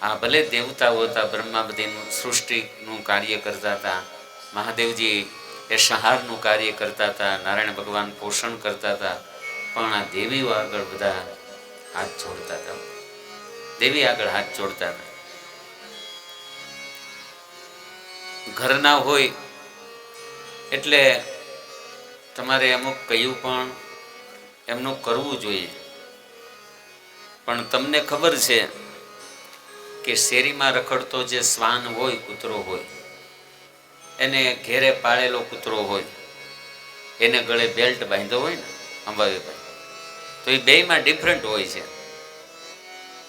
આ ભલે દેવતાઓ હતા, બ્રહ્મા બધીનું સૃષ્ટિનું કાર્ય કરતા હતા, મહાદેવજી એ સંહારનું કાર્ય કરતા હતા, નારાયણ ભગવાન પોષણ કરતા હતા, પણ આ દેવીઓ આગળ બધા હાથ જોડતા હતા. દેવી આગળ હાથ જોડતા હતા. ઘરના હોય એટલે તમારે અમુક કયું પણ એમનું કરવું જોઈએ. પણ તમને ખબર છે કે શેરીમાં રખડતો જે શ્વાન હોય, કૂતરો હોય, એને ઘેરે પાળેલો કૂતરો હોય, એને ગળે બેલ્ટ બાંધ્યો હોય ને અંબાવીભાઈ, તો એ બેયમાં ડિફરન્ટ હોય છે.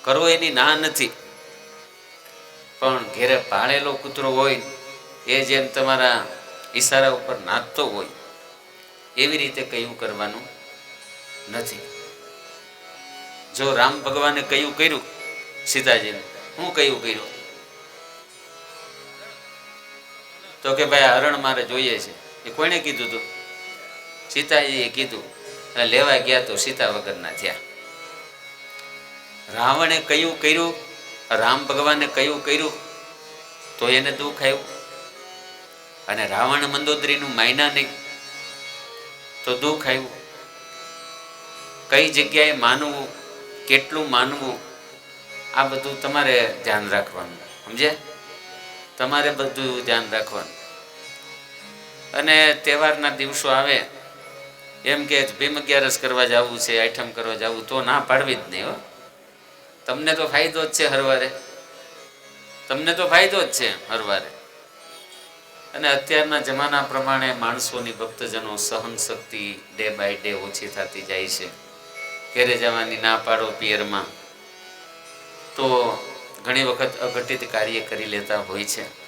કરવો એની ના નથી, પણ ઘેરે પાળેલો કૂતરો હોય એ જેમ તમારા ઈશારા ઉપર નાચતો હોય એવી રીતે કયું કરવાનું નથી. જો રામ ભગવાને કયું કર્યું સીતાજીને, હું કયું કર્યું તો કે ભાઈ હરણ મારે જોઈએ છે. એ કોણે કીધું હતું? સીતાજીએ કીધું. લેવા ગયા તો સીતા વગરના થયા. રાવણે કયું કર્યું, રામ ભગવાને કયું કર્યું તો એને દુઃખ આવ્યું. અને રાવણ મંદોદરીનું માયના નહીં તો દુઃખ આવ્યું. કઈ જગ્યાએ માનવું, કેટલું માનવું, આ બધું તમારે ધ્યાન રાખવાનું. સમજ્યા? તમારે બધું ધ્યાન રાખવાનું. અને તહેવારના દિવસો આવે એમ કે ભીમ અગિયારસ કરવા જવું છે, આઈટમ કરવા જવું, તો ના પાડવી જ નહીં. હો, તમને તો ફાયદો જ છે હરવારે, તમને તો ફાયદો જ છે હરવારે. અને અત્યારના જમાના પ્રમાણે માણસોની, ભક્તજનો સહન શક્તિ ડે બાય ડે ઓછી થતી જાય છે. ઘેરે જવાની ના પાડો પિયરમાં તો ઘણી વખત અઘટિત કાર્ય કરી લેતા હોય છે.